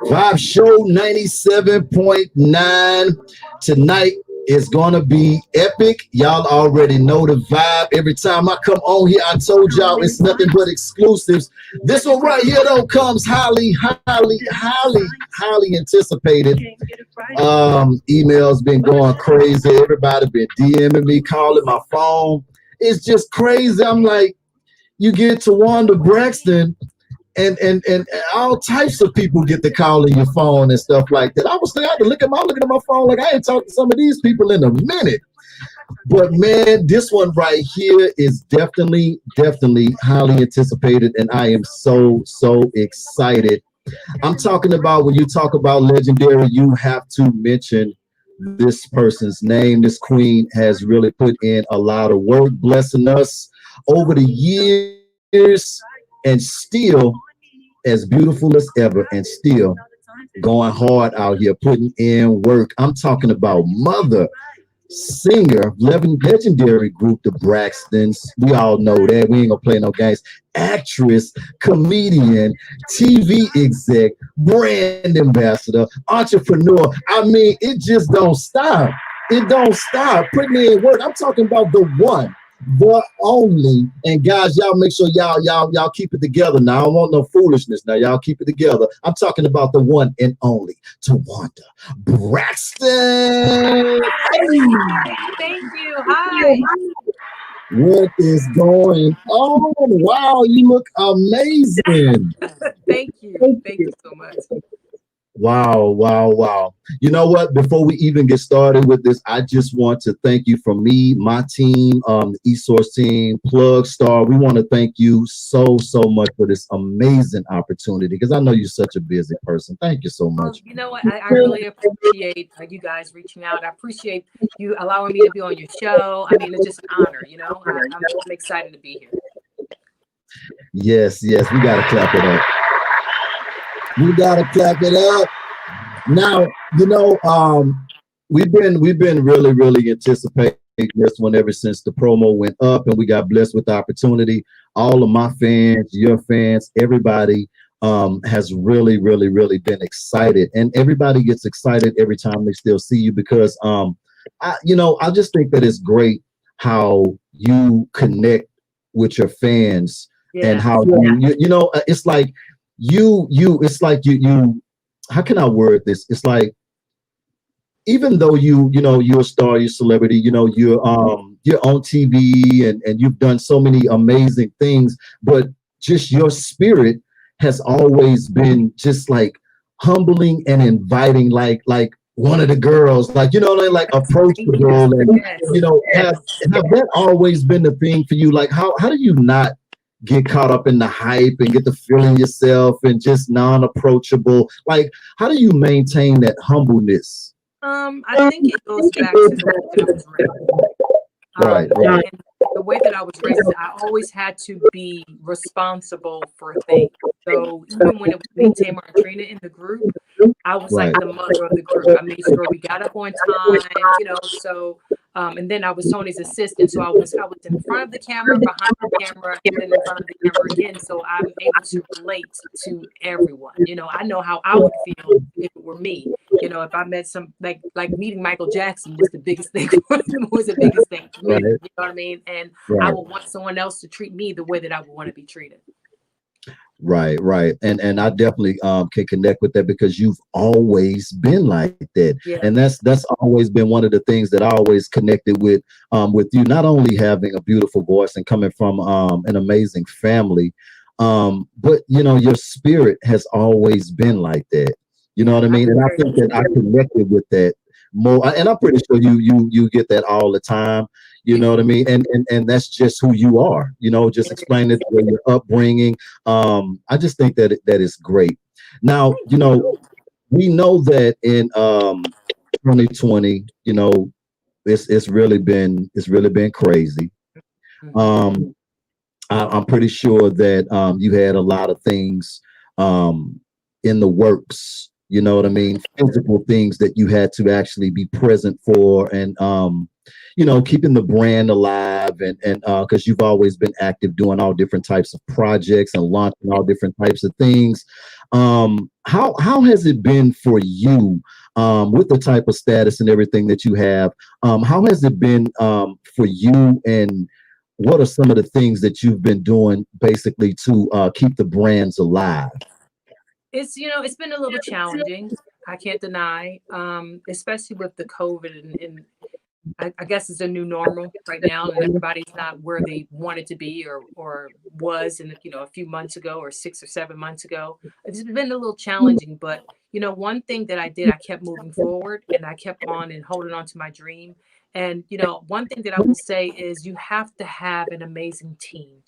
Vibe Show 97.9. Tonight is going to be epic. Y'all already know the vibe. Every time I come on here, I told y'all it's nothing but exclusives. This one right here, though, comes highly anticipated. Emails been going crazy. Everybody been DMing me, calling my phone. It's just crazy. I'm like, you get Towanda Braxton, and all types of people get to calling your phone and stuff like that. I was thinking, I had to looking at my phone like I ain't talked to some of these people in a minute. But man, this one right here is definitely highly anticipated, and I am so excited. I'm talking about, when you talk about legendary, you have to mention this person's name. This queen has really put in a lot of work, blessing us over the years, and still as beautiful as ever, and still going hard out here, putting in work. I'm talking about mother, singer, legendary group, the Braxtons. We all know that. We ain't gonna play no games. Actress, comedian, TV exec, brand ambassador, entrepreneur. I mean, it just don't stop. It don't stop. Putting in work. I'm talking about the one, the only. And guys, y'all make sure y'all keep it together. Now, I don't want no foolishness. Now, y'all keep it together. I'm talking about the one and only Towanda Braxton. Thank you. Hi. What is going on? Wow, you look amazing. Thank you. Thank you so much. Wow. You know what? Before we even get started with this, I just want to thank you from me, my team, the eSource team, Plug Star. We want to thank you so much for this amazing opportunity, because I know you're such a busy person. Thank you so much. You know what? I really appreciate you guys reaching out. I appreciate you allowing me to be on your show. I mean, it's just an honor, you know? I'm excited to be here. Yes, we got to clap it up. We gotta clap it up. Now, you know, we've been really anticipating this one ever since the promo went up, and we got blessed with the opportunity. All of my fans, your fans, everybody has really been excited, and everybody gets excited every time they still see you, because I just think that it's great how you connect with your fans, and how it's like it's like you how can I word this? It's like, even though you're a star, you're a celebrity, you're on TV, and you've done so many amazing things, but just your spirit has always been just like humbling and inviting, like one of the girls, like, like approachable, and have that always been the thing for you? Like, how do you not get caught up in the hype and get the feeling yourself and just non-approachable? Like, how do you maintain that humbleness? I think it goes back to the way that I was raised. Right. And the way that I was raised, I always had to be responsible for things. So even when it was me, Tamar, and Trina in the group, I was like the mother of the group. I made sure we got up on time, so and then I was Tony's assistant. So I was in front of the camera, behind the camera, and then in front of the camera again. So I'm able to relate to everyone. I know how I would feel if it were me. If I met some, like meeting Michael Jackson was the biggest thing for me. You know what I mean? And I would want someone else to treat me the way that I would want to be treated. Right. And I definitely can connect with that, because you've always been like that. And that's always been one of the things that I always connected with you, not only having a beautiful voice and coming from an amazing family, but your spirit has always been like that. You know what I mean? And I think that I connected with that more, and I'm pretty sure you get that all the time. You know what I mean? And that's just who you are. Just explain it, your upbringing. I just think that that is great. Now, we know that in 2020, it's really been crazy. I'm pretty sure that you had a lot of things in the works You know what I mean? Physical things that you had to actually be present for, and you know, keeping the brand alive, and because you've always been active doing all different types of projects and launching all different types of things. How has it been for you with the type of status and everything that you have? How has it been for you, and what are some of the things that you've been doing basically to keep the brands alive? It's, it's been a little challenging. I can't deny, especially with the COVID, and I guess it's a new normal right now, and everybody's not where they wanted to be or was in, a few months ago or 6 or 7 months ago. It's been a little challenging, but one thing that I did, I kept moving forward and I kept on and holding on to my dream. And one thing that I will say is you have to have an amazing team.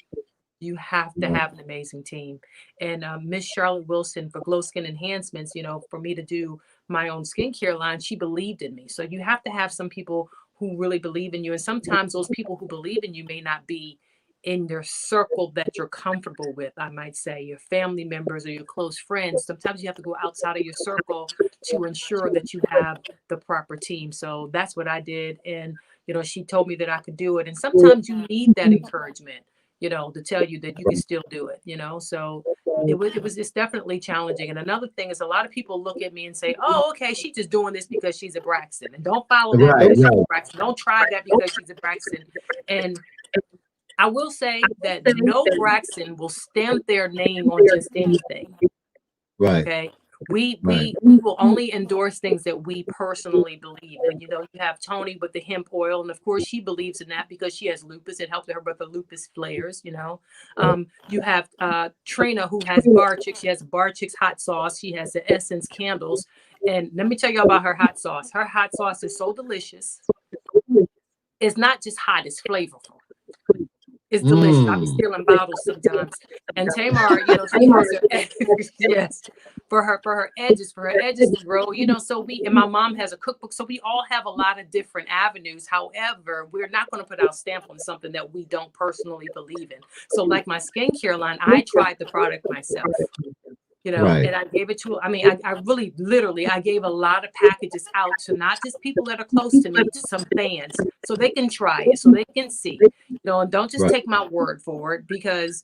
You have to have an amazing team. And Miss Charlotte Wilson for Glow Skin Enhancements, for me to do my own skincare line, she believed in me. So you have to have some people who really believe in you. And sometimes those people who believe in you may not be in your circle that you're comfortable with. I might say your family members or your close friends. Sometimes you have to go outside of your circle to ensure that you have the proper team. So that's what I did. And, she told me that I could do it. And sometimes you need that encouragement, to tell you that you can still do it, so it's definitely challenging. And another thing is a lot of people look at me and say, oh, okay, she's just doing this because she's a Braxton, and don't follow that Right, because she's right, a Braxton. Don't try that because she's a Braxton. And I will say that no Braxton will stamp their name on just anything. right, Okay. We right, will only endorse things that we personally believe in. You have Tony with the hemp oil, and of course she believes in that because she has lupus. It helped her with the lupus flares. You have Trina, who has Bar Chicks. She has Bar Chicks hot sauce. She has the Essence candles. And let me tell you about her hot sauce. Her hot sauce is so delicious. It's not just hot; it's flavorful. It's delicious. I'll be mm, stealing bottles sometimes. And Tamar, she has her yes, for her edges to grow. So and my mom has a cookbook, so we all have a lot of different avenues. However, we're not going to put our stamp on something that we don't personally believe in. So like my skincare line, I tried the product myself. right, And I gave it to, I really, literally, I gave a lot of packages out to not just people that are close to me, to some fans, so they can try it, so they can see, and don't just right, take my word for it, because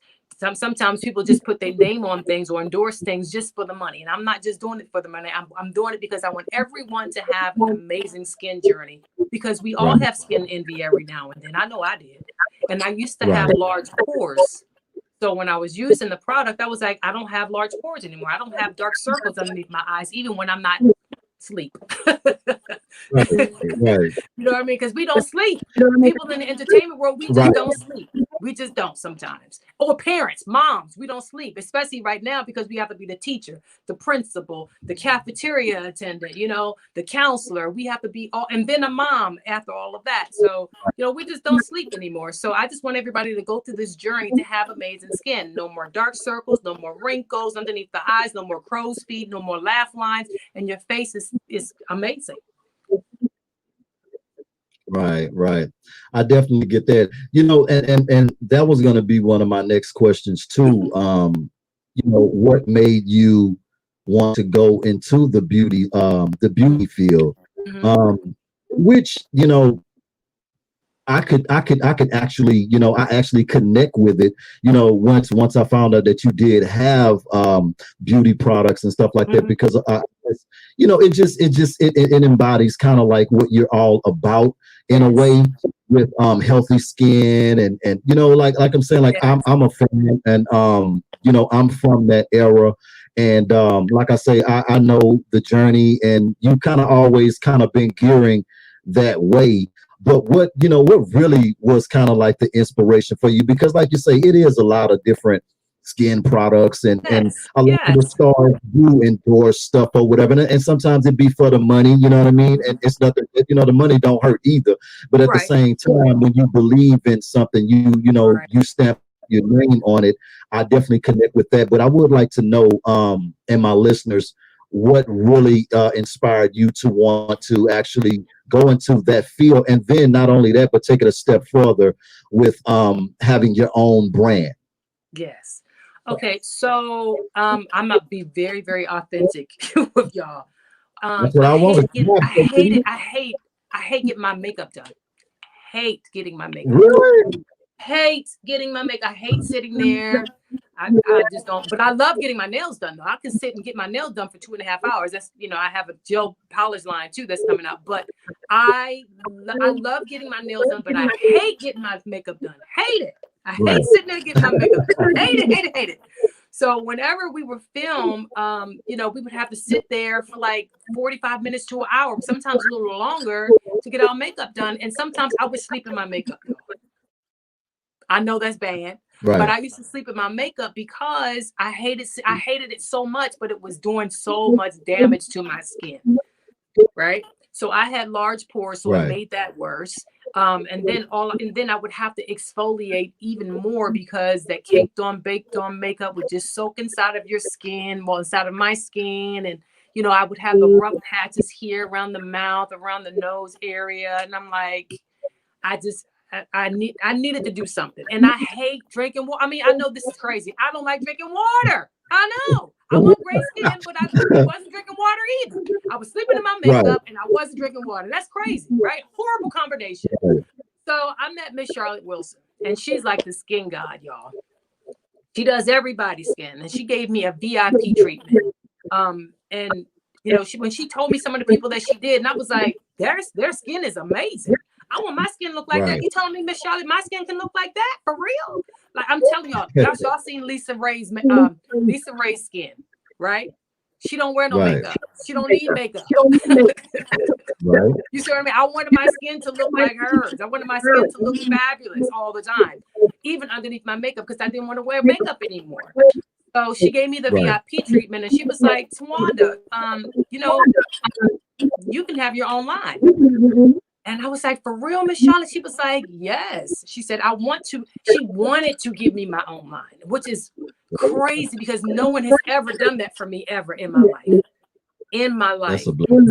sometimes people just put their name on things or endorse things just for the money. And I'm not just doing it for the money. I'm doing it because I want everyone to have an amazing skin journey, because we all right, have skin envy every now and then. I know I did. And I used to right, have large pores. So when I was using the product, I was like, I don't have large pores anymore. I don't have dark circles underneath my eyes, even when I'm not asleep. right, right, You know what I mean? Because we don't sleep. People in the entertainment world, we just right, don't sleep. We just don't sometimes. Or parents, moms, we don't sleep, especially right now, because we have to be the teacher, the principal, the cafeteria attendant, the counselor. We have to be all, and then a mom after all of that. So, we just don't sleep anymore. So I just want everybody to go through this journey to have amazing skin. No more dark circles, no more wrinkles underneath the eyes, no more crow's feet, no more laugh lines, and your face is amazing. right, right. I definitely get that. And that was going to be one of my next questions too. What made you want to go into the beauty field? Mhm. Which, I could actually, I actually connect with it, once I found out that you did have beauty products and stuff like that, Mhm. because it embodies kind of like what you're all about in a Yes. way, with healthy skin, and like I'm saying, like I'm Yes. I'm a fan, and I'm from that era. And like I say, I know the journey, and you kind of always kind of been gearing that way. But what really was kind of like the inspiration for you? Because like you say, it is a lot of different skin products, and Yes. a lot of the Yes. stars do endorse stuff or whatever, and sometimes it be for the money, you know what I mean? And it's nothing, the money don't hurt either. But at the Right. same time, when you believe in something, Right. you stamp your name on it. I definitely connect with that. But I would like to know, and my listeners, what really inspired you to want to actually go into that field, and then not only that, but take it a step further with having your own brand. Yes. Okay, so I'm gonna be very, very authentic with y'all. That's what I want. I hate getting my makeup done. Hate getting my makeup done. Really? Hate getting my makeup. I hate sitting there. I just don't. But I love getting my nails done though. I can sit and get my nails done for 2.5 hours. That's, you know, I have a gel polish line too that's coming out. But I love getting my nails done. But I hate getting my makeup done. Hate it. I hate sitting there getting my makeup done. Hate it. Hate it. Hate it. So whenever we would film, you know, we would have to sit there for like 45 minutes to an hour, sometimes a little longer, to get our makeup done. And sometimes I would sleep in my makeup. I know that's bad, but I used to sleep in my makeup because I hated it so much, but it was doing so much damage to my skin. Right. So I had large pores, so it made that worse. And then I would have to exfoliate even more because that caked on, baked on makeup would just soak inside of your skin, well, inside of my skin. And, you know, I would have the rough patches here around the mouth, around the nose area. And I'm like, I needed to do something. And I hate drinking water. I mean, I know this is crazy. I don't like drinking water. I know. I want great skin, but I wasn't drinking water either. I was sleeping in my makeup and I wasn't drinking water. That's crazy, right? Horrible combination. So I met Miss Charlotte Wilson, and she's like the skin god, y'all. She does everybody's skin, and she gave me a VIP treatment. And you know, when she told me some of the people that she did, and I was like, their skin is amazing. I want my skin to look like that. You telling me, Miss Charlotte, my skin can look like that for real? Like, I'm telling y'all, y'all seen Lisa Ray's skin, right? She don't wear no makeup. She don't need makeup. You see what I mean? I wanted my skin to look like hers. I wanted my skin to look fabulous all the time, even underneath my makeup, because I didn't want to wear makeup anymore. So she gave me the VIP treatment, and she was like, Towanda, you know, you can have your own line. And I was like, for real, Miss Charlotte? She was like, yes. She said, she wanted to give me my own line, which is crazy because no one has ever done that for me ever in my life.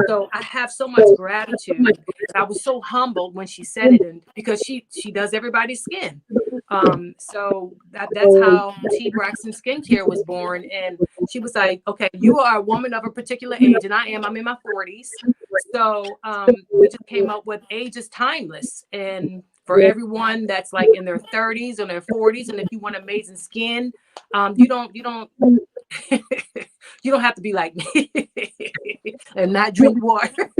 So I have so much gratitude. I was so humbled when she said it, and because she does everybody's skin. So that's how Braxton Skincare was born. And she was like, okay, you are a woman of a particular age, and I'm in my 40s. So we just came up with age is timeless. And for everyone that's like in their 30s or their 40s, and if you want amazing skin, you don't you don't have to be like me and not drink water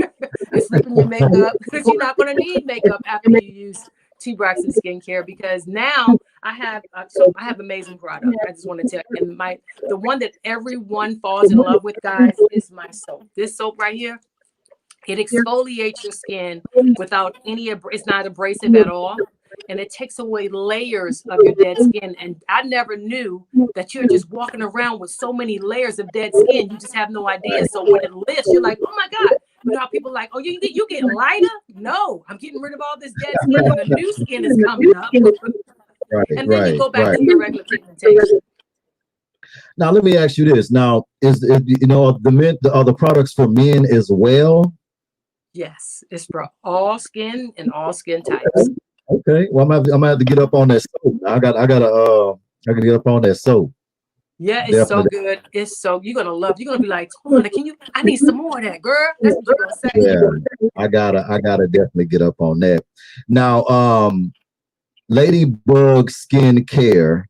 and sleep in your makeup, because you're not going to need makeup after you use Braxton Skincare, because now I have amazing products. I just want to tell you, and the one that everyone falls in love with, guys, is my soap. This soap right here, it exfoliates your skin without it's not abrasive at all. And it takes away layers of your dead skin. And I never knew that you're just walking around with so many layers of dead skin. You just have no idea. So when it lifts, you're like, oh my God. You know how people are like, oh, you getting lighter? No, I'm getting rid of all this dead skin, and the new skin is coming up. And then you go back to your regular pigmentation. Now, let me ask you this. Now, is you know, the products for men as well? Yes, it's for all skin and all skin types. Okay, well, I'm gonna have to get up on that soap. I gotta get up on that soap. Yeah, it's definitely so good. It's so, you're gonna be like, I need some more of that, girl. That's what you're gonna say. Yeah, I gotta definitely get up on that. Now, Ladybug Skincare.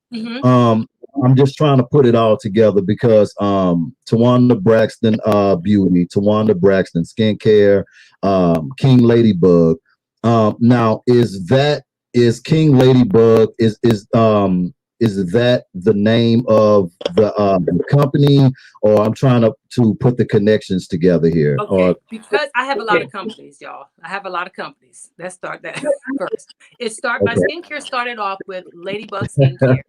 I'm just trying to put it all together because Towanda Braxton Beauty, Towanda Braxton Skincare, King Ladybug. Now, is King Ladybug is that the name of the company, or I'm trying to put the connections together here? Okay, because I have a lot of companies, y'all. I have a lot of companies. Let's start that first. My skincare started off with Ladybug Skincare,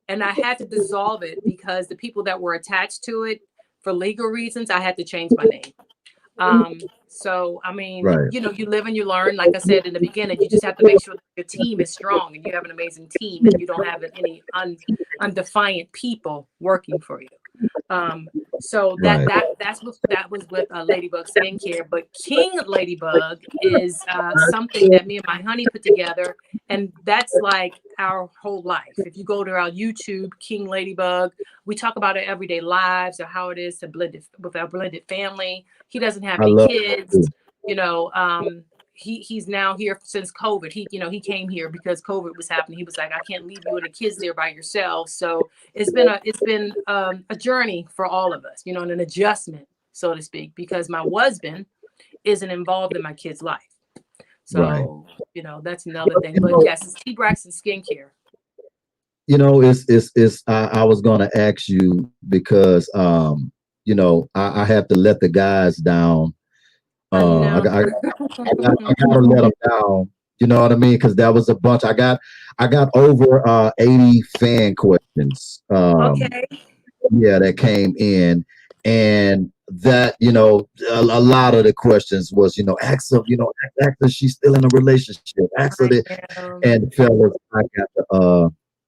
and I had to dissolve it because the people that were attached to it, for legal reasons, I had to change my name. So, I mean, you know, you live and you learn. Like I said in the beginning, you just have to make sure that your team is strong and you have an amazing team and you don't have any undefiant people working for you. So Right. that was with Ladybug Skincare. But King Ladybug is something that me and my honey put together, and that's like our whole life. If you go to our YouTube, King Ladybug, we talk about our everyday lives or how it is to blend it with our blended family. He doesn't have I any love kids, it. you know. He's now here since COVID. He came here because COVID was happening. He was like, I can't leave you and the kids there by yourself. So it's been a journey for all of us, you know, and an adjustment, so to speak, because my husband isn't involved in my kid's life. Right. So, you know, that's another thing. But yes, it's T Braxton Skincare. You know, I was gonna ask you because you know, I have to let the guys down. I know. I gotta let them down. You know what I mean? Because that was a bunch. I got over 80 fan questions. Okay. Yeah, that came in, and that, you know, a lot of the questions was, you know, ask her, you know, ask her she's still in a relationship. Ask her I that. am. And fellas,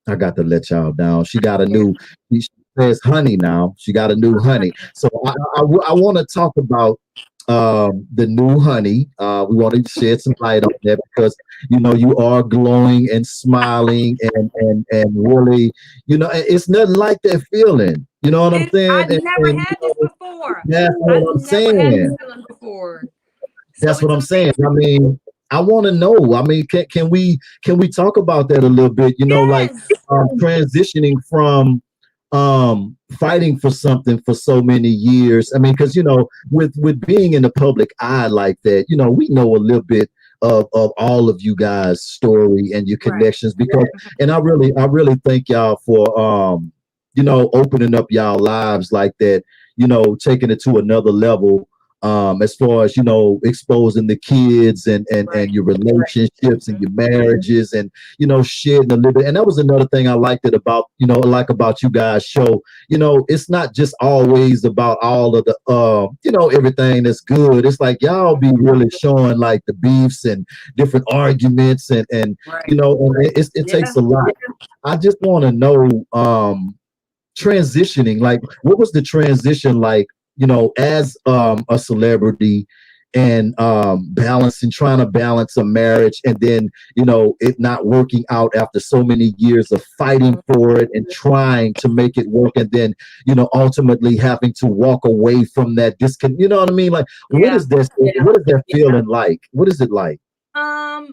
I got to let y'all down. She got a new. She says honey now. She got a new honey. So I want to talk about the new honey. We want to shed some light on that because, you know, you are glowing and smiling and really, you know, it's nothing like that feeling. You know what I'm saying? I've never You had this know, before. that's I've what I'm never had this saying. feeling before. So That's what it's I'm saying. I amazing. mean, I want to know. I mean, can we talk about that a little bit? You know, like Yes. transitioning from fighting for something for so many years. I mean, because, you know, with being in the public eye like that, you know, we know a little bit of all of you guys' story and your Right. connections. Because, and I really thank y'all for you know, opening up y'all lives like that. You know, taking it to another level, as far as, you know, exposing the kids and Right. your relationships and Mhm. your marriages, and, you know, shedding a little bit. And that was another thing I liked it about, you know, like about you guys show. You know, it's not just always about all of the you know, everything that's good. It's like y'all be really showing like the beefs and different arguments, and you Right. know, and it Yeah. takes a lot. I just want to know, transitioning, like, what was the transition like, you know, as a celebrity, and balancing, trying to balance a marriage, and then, you know, it not working out after so many years of fighting for it and trying to make it work, and then, you know, ultimately having to walk away from that disconnect. You know what I mean? Like, what Yeah. is this? What is that feeling like? What is it like? I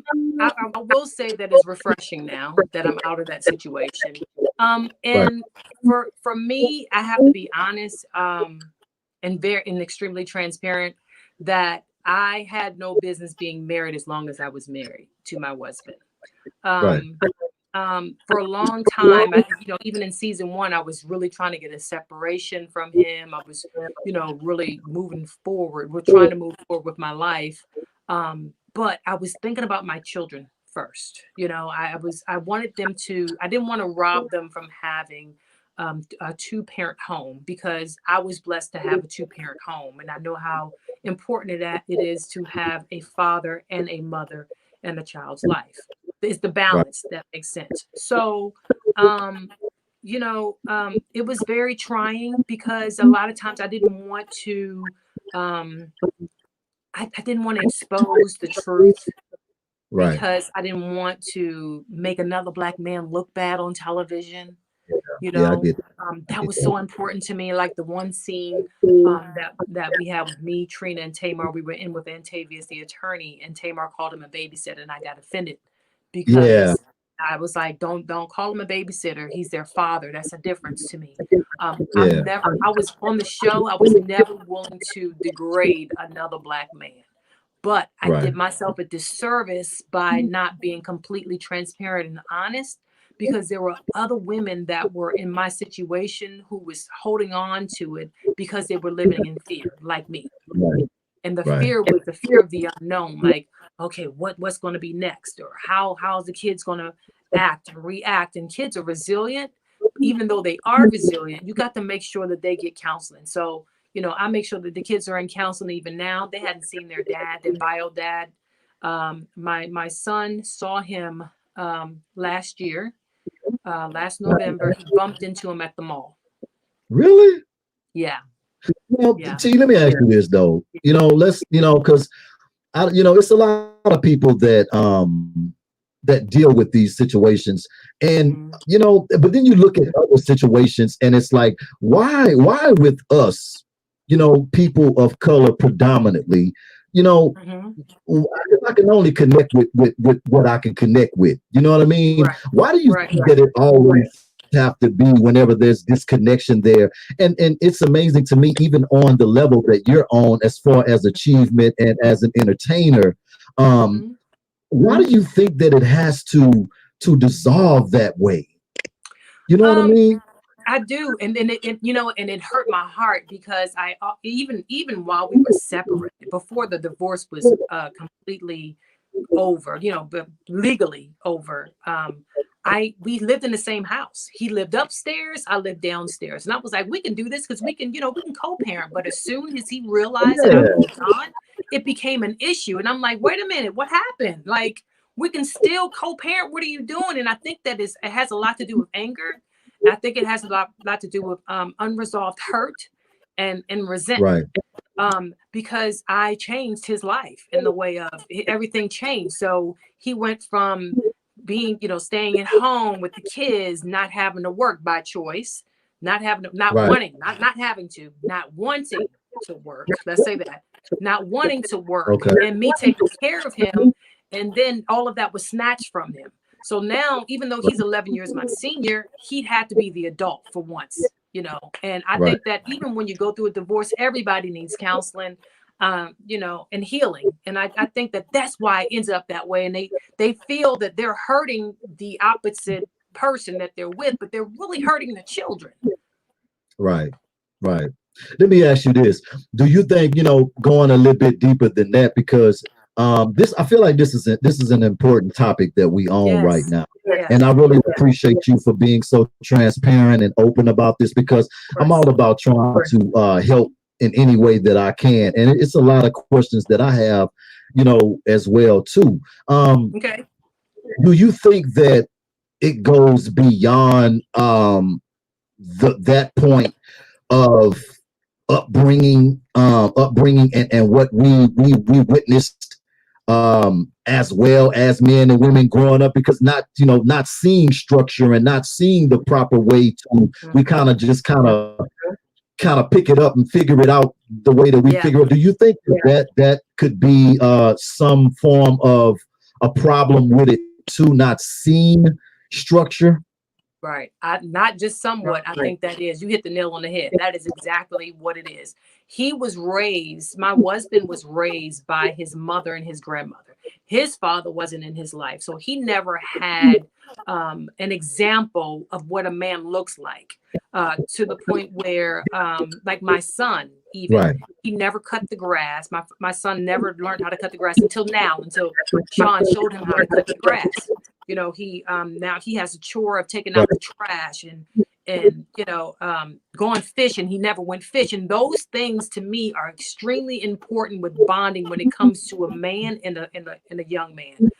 will say that it's refreshing now that I'm out of that situation. Right. And for me, I have to be honest, and extremely transparent that I had no business being married as long as I was married to my husband. Right. Um, for a long time, you know, even in season one, I was really trying to get a separation from him. I was, you know, really moving forward. We're trying to move forward with my life. But I was thinking about my children first. You know, I wanted them to, I didn't want to rob them from having a two-parent home because I was blessed to have a two-parent home. And I know how important it is to have a father and a mother in a child's life. It's the Right. balance that makes sense. So, you know, it was very trying because a lot of times I didn't want to, um, I didn't want to expose the truth Right. because I didn't want to make another black man look bad on television. You Yeah, I know, get I that get was so important to me. Like the one scene that we have with me, Trina, and Tamar. We were in with Antavius, the attorney, and Tamar called him a babysitter, and I got offended yeah. because I was like, don't call him a babysitter. He's their father. That's a difference to me. Yeah. I was on the show. I was never willing to degrade another black man. But I Right. did myself a disservice by not being completely transparent and honest because there were other women that were in my situation who was holding on to it because they were living in fear, like me. Right. And the Right. fear was the fear of the unknown, like, okay, what's going to be next, or how's the kids going to act and react. And kids are resilient, even though they are resilient. You got to make sure that they get counseling. So, you know, I make sure that the kids are in counseling even now. They hadn't seen their dad, their bio dad. My son saw him last year, last Right. November. He bumped into him at the mall. Really? Yeah. Yeah. T, let me ask you this though. Let's, because it's a lot of people that deal with these situations, and but then you look at other situations, and it's like, why with us, people of color predominantly, I can only connect with what I can connect with. You know what I mean? Right. Why do you think that it always have to be whenever there's disconnection there? And it's amazing to me, even on the level that you're on, as far as achievement and as an entertainer. Why do you think that it has to dissolve that way? You know what I mean? I do, and then and it hurt my heart because I even while we were separated, before the divorce was completely over, but legally over. We lived in the same house. He lived upstairs, I lived downstairs, and I was like, we can do this because we can co-parent. But as soon as he realized that I moved on, it became an issue, and I'm like, wait a minute, what happened? Like, we can still co-parent. What are you doing? And I think that it has a lot to do with anger. I think it has a lot to do with unresolved hurt and resentment. Right. Because I changed his life in the way of everything changed. So he went from being, staying at home with the kids, not having to work by choice, not wanting to work. Let's say that, not wanting to work, and me taking care of him. And then all of that was snatched from him. So now, even though he's 11 years my senior, he had to be the adult for once, and I think that even when you go through a divorce, everybody needs counseling, and healing. And I think that that's why it ends up that way. And they feel that they're hurting the opposite person that they're with, but they're really hurting the children. Right. Let me ask you this. Do you think, going a little bit deeper than that, because I feel like this is an important topic that we own right now. Yes. And I really appreciate you for being so transparent and open about this, because I'm all about trying to help in any way that I can. And it's a lot of questions that I have, as well too. Do you think that it goes beyond that point of upbringing and what we witnessed, as well as men and women growing up, because not seeing structure and not seeing the proper way to, we kind of pick it up and figure it out the way that we figure it. Do you think that could be some form of a problem with it too, not seeing structure? Right. Not just somewhat. I think that is, you hit the nail on the head. That is exactly what it is. My husband was raised by his mother and his grandmother. His father wasn't in his life. So he never had an example of what a man looks like, to the point where, like my son, even, he never cut the grass. My son never learned how to cut the grass until Sean showed him how to cut the grass. He now he has a chore of taking out the trash and going fishing. He never went fishing. Those things to me are extremely important with bonding when it comes to a man and a young man.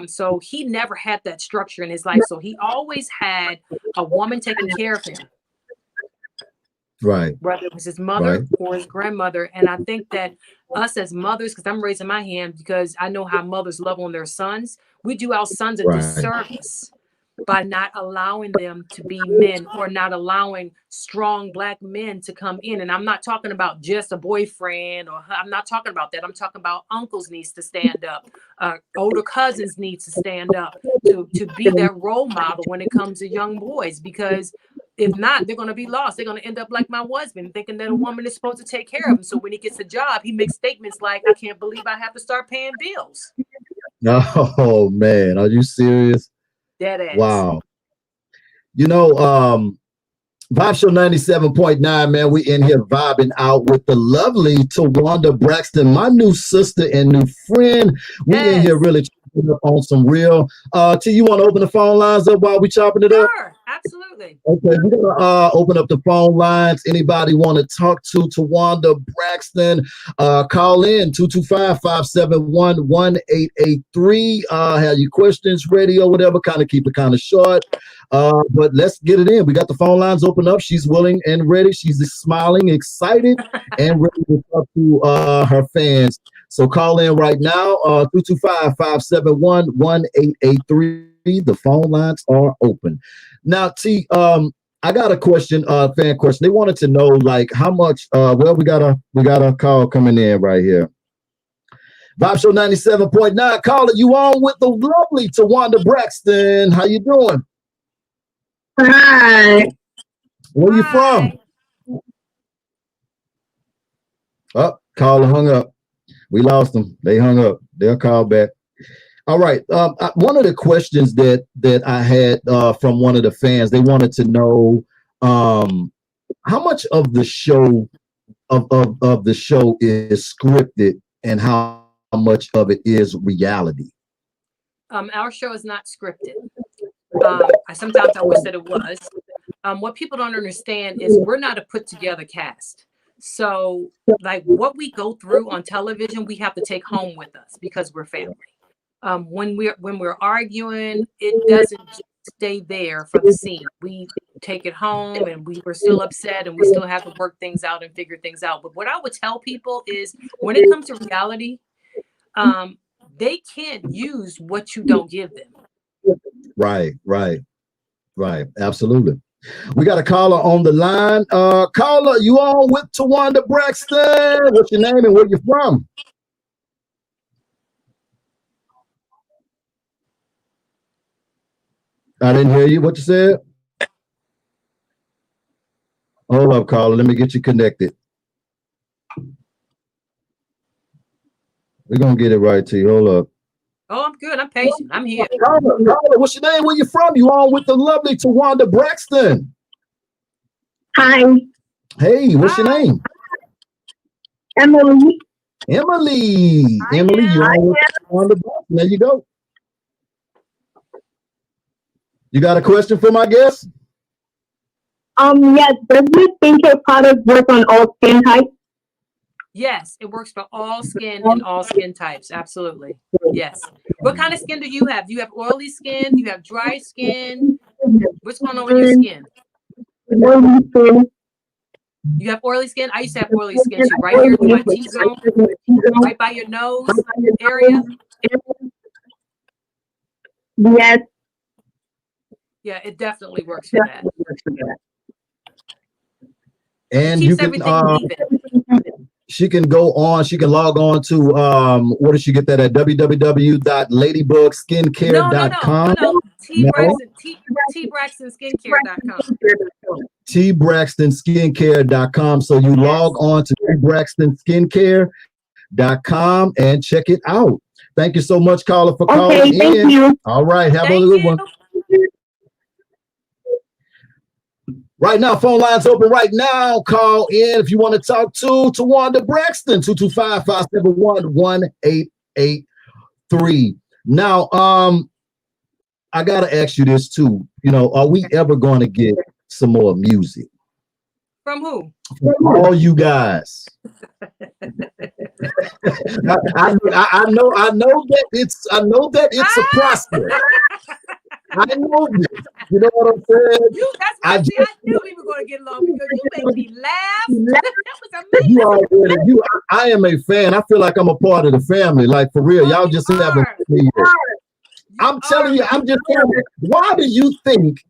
So he never had that structure in his life. So he always had a woman taking care of him. Right. Whether it was his mother or his grandmother. And I think that us as mothers, because I'm raising my hand because I know how mothers love on their sons, we do our sons a disservice by not allowing them to be men, or not allowing strong Black men to come in. And I'm not talking about just a boyfriend, or I'm not talking about that. I'm talking about uncles needs to stand up. Older cousins needs to stand up to be that role model when it comes to young boys, because if not, they're going to be lost. They're going to end up like my husband, thinking that a woman is supposed to take care of him. So when he gets a job, he makes statements like, I can't believe I have to start paying bills. Oh man, are you serious? Dead ass. Wow. Vibe Show 97.9, man. We in here vibing out with the lovely Towanda Braxton, my new sister and new friend. We in here really chopping up on some real. T, you want to open the phone lines up while we chopping it up? Absolutely. Okay, we're gonna open up the phone lines. Anybody want to talk to Towanda Braxton? Call in 225-571-1883. Have your questions ready or whatever. Kind of keep it kind of short. But let's get it in. We got the phone lines open up. She's willing and ready. She's smiling, excited, and ready to talk to her fans. So call in right now, 225-571-1883. The phone lines are open. Now, T, I got a question, fan question. They wanted to know, like, how much. Well, we got a call coming in right here. Vibe Show 97.9. Caller, you on with the lovely Towanda Braxton? How you doing? Hi. Where you from? Oh, caller hung up. We lost them. They hung up. They'll call back. All right. One of the questions that I had from one of the fans, they wanted to know how much of the show of the show is scripted and how much of it is reality. Our show is not scripted. Sometimes I wish that it was. What people don't understand is we're not a put together cast. So like what we go through on television, we have to take home with us because we're family. When we're arguing, it doesn't just stay there for the scene. We take it home and we're still upset and we still have to work things out and figure things out. But what I would tell people is when it comes to reality, they can't use what you don't give them. Right. Absolutely. We got a caller on the line. Caller, you on with Towanda Braxton? What's your name and where you from? I didn't hear you. What you said? Hold up, caller. Let me get you connected. We're gonna get it right to you. Hold up. Oh, I'm good. I'm patient. I'm here. Caller, what's your name? Where you from? You on with the lovely Towanda Braxton? Hi. Hey, what's your name? Emily. Emily. Hi, Emily, you Hi, on with Towanda Braxton? There you go. You got a question for my guest? Yes, does this skincare product work on all skin types? Yes, it works for all skin and all skin types. Absolutely. Yes. What kind of skin do you have? Do you have oily skin? Do you have dry skin? What's going on with your skin? Oily skin. You have oily skin? I used to have oily skin too. Right here in my T-zone, right by your nose area. Yes. Yeah, it definitely works for that. And It you keeps can everything even. she can log on to where does she get that at? www.ladybugskincare.com. No. TBraxtonSkincare.com. TBraxtonSkincare.com. So you log on to TBraxtonSkincare.com and check it out. Thank you so much, caller, for calling in. Thank you. All right, have a good one. Right now, phone lines open right now. Call in if you want to talk to Towanda Braxton, 225-571-1883. Now, I gotta ask you this too. You know, are we ever going to get some more music? From who? From all you guys. I know that it's a prospect. I know this. You know what I'm saying? I knew we were going to get along because you made me laugh. That was amazing. I am a fan. I feel like I'm a part of the family. Like for real, y'all just haven't. I'm telling you, I'm just telling you. Why do you think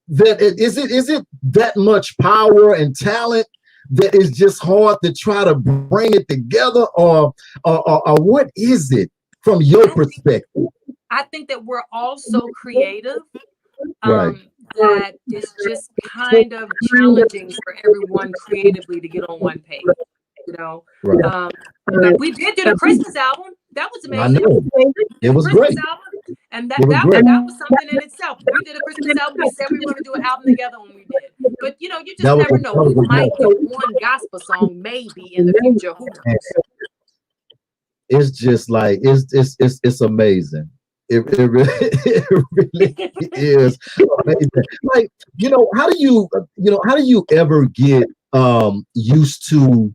that is it that much power and talent that is just hard to try to bring it together, or what is it from your perspective? I think that we're all so creative Right. that it's just kind of challenging for everyone creatively to get on one page. You know, Right. we did do the Christmas album. That was amazing. I know. It was Christmas great. album, and that was something in itself. We did a Christmas album. We said we were going to do an album together when we did. But you know, you just never know. We might do one gospel song maybe in the future. Who knows? It's just like it's amazing. It really, it really is amazing. Like, how do you ever get used to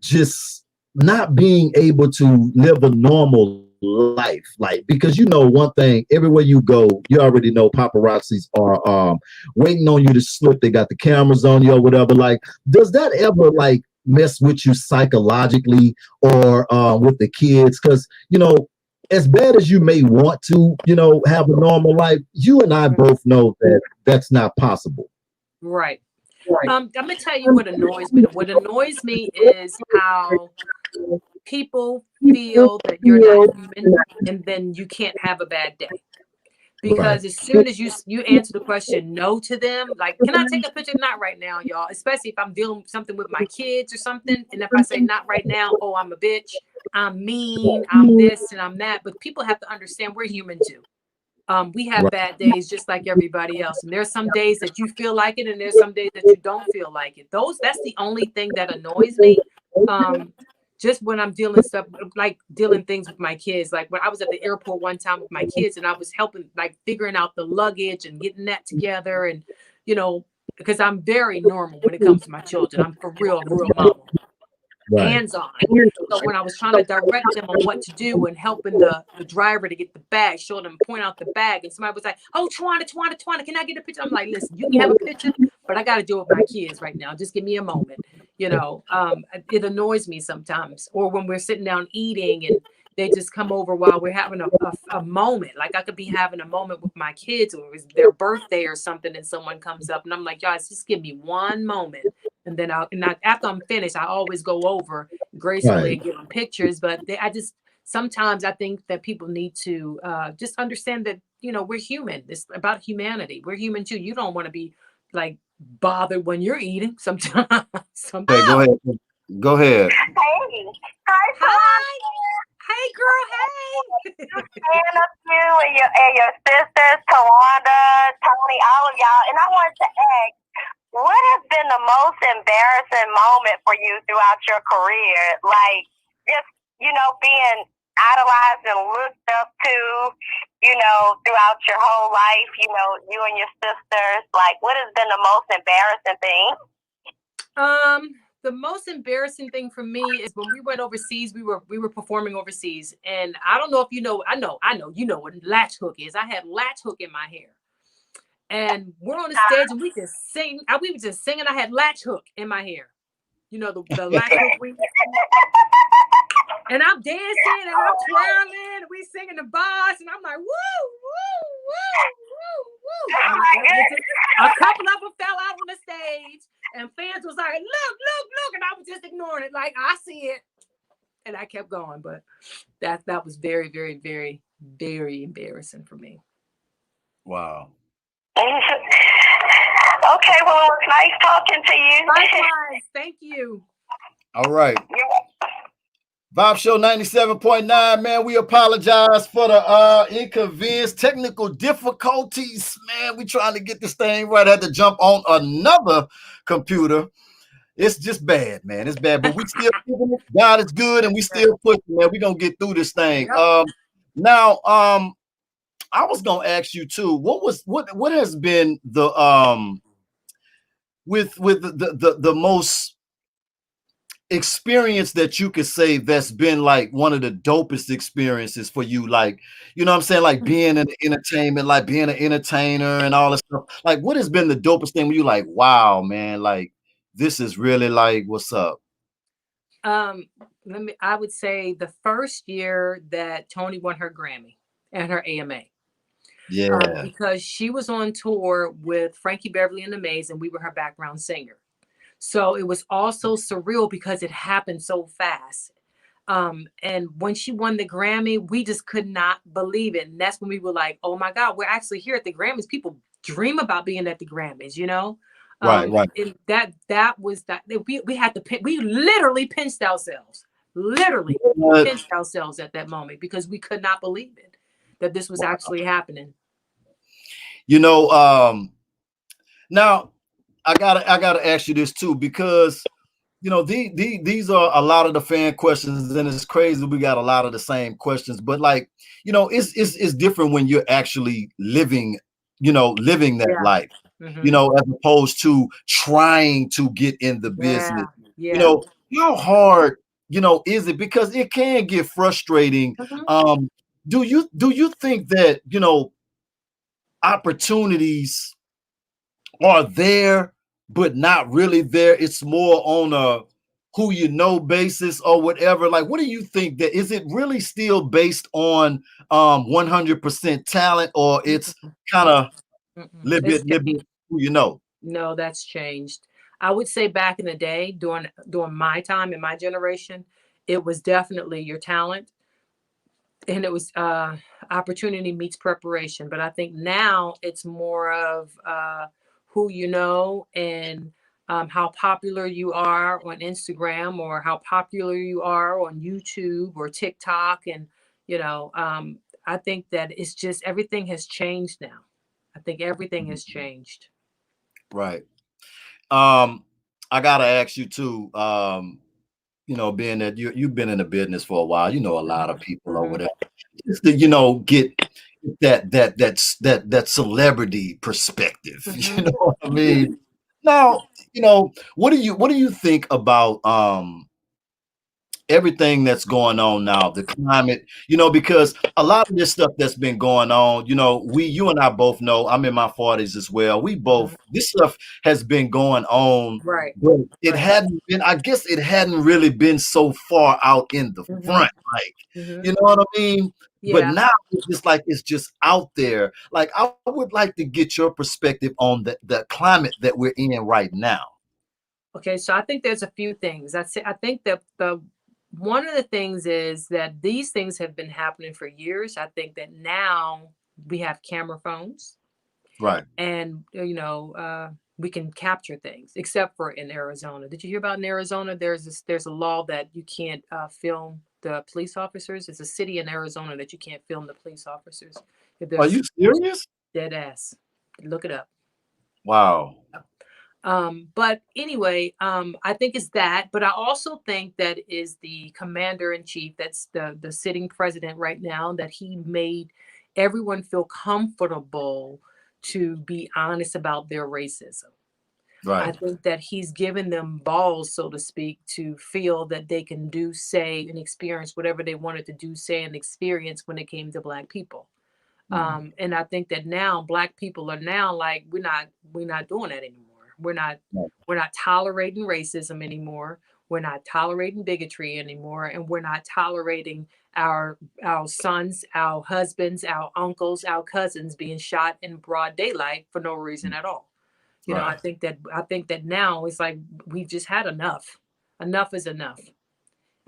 just not being able to live a normal life? Like, because one thing, everywhere you go, you already know paparazzis are waiting on you to slip. They got the cameras on you or whatever. Like, does that ever like mess with you psychologically or with the kids? Because as bad as you may want to, have a normal life, you and I both know that that's not possible. Right. I'm gonna tell you what annoys me. What annoys me is how people feel that you're not human, and then you can't have a bad day. Right. Because as soon as you answer the question no to them, like, can I take a picture? Not right now, y'all. Especially if I'm dealing with something with my kids or something, and if I say not right now, oh, I'm a bitch, I'm mean, I'm this and I'm that. But people have to understand we're human too. We have Right. bad days just like everybody else, and there's some days that you feel like it, and there's some days that you don't feel like it. That's the only thing that annoys me. Um, just when I'm dealing stuff like dealing things with my kids, like when I was at the airport one time with my kids, and I was helping like figuring out the luggage and getting that together, and you know, because I'm very normal when it comes to my children. I'm for real mama, Right. hands-on. So when I was trying to direct them on what to do and helping the driver to get the bag, showing them point out the bag, and somebody was like, "Oh, Towanda, can I get a picture?" I'm like, "Listen, you can have a picture, but I got to deal with my kids right now. Just give me a moment." It annoys me sometimes. Or when we're sitting down eating and they just come over while we're having a moment. Like I could be having a moment with my kids, or it's their birthday or something, and someone comes up, and I'm like, "Guys, just give me one moment." And then after I'm finished, I always go over gracefully Right. and give them pictures. But sometimes I think that people need to just understand that, we're human. It's about humanity. We're human too. You don't want to be like bothered when you're eating sometimes. Okay, go ahead. Go ahead. Hey, hi, Hi. Towanda. Hey, girl. Hey. And of you and your sisters, Towanda, Tony, all of y'all. And I wanted to ask, what has been the most embarrassing moment for you throughout your career? Like, just, being idolized and looked up to, throughout your whole life, you and your sisters. Like, what has been the most embarrassing thing? The most embarrassing thing for me is when we went overseas. We were performing overseas, and I don't know if you know. I know you know what latch hook is. I had latch hook in my hair, and we're on the stage and we just sing. We were just singing. I had latch hook in my hair. You know the latch hook. And I'm dancing and I'm twirling. And we singing the bars, and I'm like, woo, woo, woo, woo, woo. And a couple of them fell out on the stage, and fans was like, look, and I was just ignoring it, like I see it, and I kept going. But that was very, very, very, very embarrassing for me. Wow. Okay, well, it was nice talking to you. Likewise, thank you. All right. Vibe Show 97.9, man. We apologize for the inconvenience, technical difficulties, man. We trying to get this thing right. I had to jump on another computer. It's just bad, man. It's bad, but we still God is good, and we still pushing, man. We gonna get through this thing. Yep. Now, I was gonna ask you too. What has been the with the most experience that you could say that's been like one of the dopest experiences for you? Like, you know what I'm saying? Like being in entertainment, like being an entertainer and all this stuff. Like, what has been the dopest thing when you like, wow, man, like this is really like what's up? I would say the first year that Toni won her Grammy and her AMA. Yeah. Because she was on tour with Frankie Beverly and the Mays, and we were her background singer. So it was also surreal because it happened so fast. And when she won the Grammy, we just could not believe it. And that's when we were like, oh my God, we're actually here at the Grammys. People dream about being at the Grammys, Right. And that was that we had to we literally pinched ourselves. Literally pinched ourselves at that moment because we could not believe it that this was actually happening. Now I gotta ask you this too, because you know, these are a lot of the fan questions, and it's crazy. We got a lot of the same questions, but like, you know, it's different when you're actually living, you know, living that Yeah. life, you Mm-hmm. know, as opposed to trying to get in the business. Yeah. You know, how hard, you know, is it? Because it can get frustrating. Mm-hmm. Do you think that, you know, opportunities are there, but not really there? It's more on a who you know basis or whatever. Like, what do you think, that is it really still based on 100% talent, or it's kind of Mm-mm. little It's bit who you know? No, that's changed. I would say back in the day, during my time in my generation, it was definitely your talent, and it was opportunity meets preparation. But I think now it's more of who you know, and how popular you are on Instagram, or how popular you are on YouTube or TikTok. And you know, I think that it's just everything has changed now. I think everything has changed. Right. Um, I gotta ask you too. You know, being that you've been in the business for a while, you know a lot of people or Mhm. whatever. Just to, you know, get that celebrity perspective. You Mhm. know what I mean? Now, you know, what do you think about everything that's going on now, the climate, you know, because a lot of this stuff that's been going on, you know, you and I both know, I'm in my 40s as well. We both, Mhm. this stuff has been going on, Right. but it Right. hadn't been, I guess it hadn't really been so far out in the Mhm. front, like, Mhm. you know what I mean? But Yeah. now it's just like, it's just out there. Like, I would like to get your perspective on the climate that we're in right now. Okay. So I think there's a few things. I think that the one of the things is that these things have been happening for years. I think that now we have camera phones, Right. and we can capture things. Except for in Arizona. Did you hear about in Arizona? There's a law that you can't film the police officers. It's a city in Arizona that you can't film the police officers if Are there's you serious? dead ass. Look it up. Wow. But anyway, I think it's that. But I also think that is the commander in chief, that's the sitting president right now, that he made everyone feel comfortable to be honest about their racism. I Right. think that he's given them balls, so to speak, to feel that they can do, say, and experience whatever they wanted to do, say, and experience when it came to Black people. Mhm. And I think that now Black people are now like, we're not doing that anymore. We're not Right. we're not tolerating racism anymore. We're not tolerating bigotry anymore, and we're not tolerating our sons, our husbands, our uncles, our cousins being shot in broad daylight for no reason at all. Right. I think that now it's like we've just had enough. Enough is enough.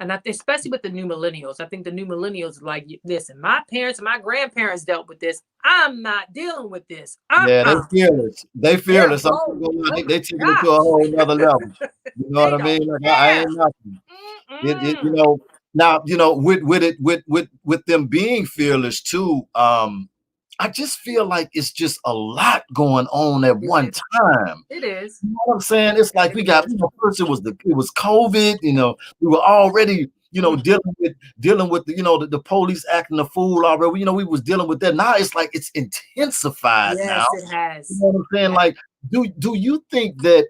And especially with the new millennials, I think the new millennials are like, listen, my parents and my grandparents dealt with this. I'm not dealing with this. Yeah, they fearless. They Yeah, fearless. I'm not bro. gonna lie, Oh they my taking it to a gosh. whole nother level. You know what They I don't mean? Like, I care. ain't nothing. You Mm-mm. know, now, you know, with them being fearless too, I just feel like it's just a lot going on at It one is. time. It is. You know what I'm saying? It's like It we got, is. you know, first it was COVID, you know, we were already, you know, Mm. dealing with the, you know, the police acting a fool already. You know, we was dealing with that. Now it's like it's intensified now. Yes, it You has. know what I'm saying? Like, do you think that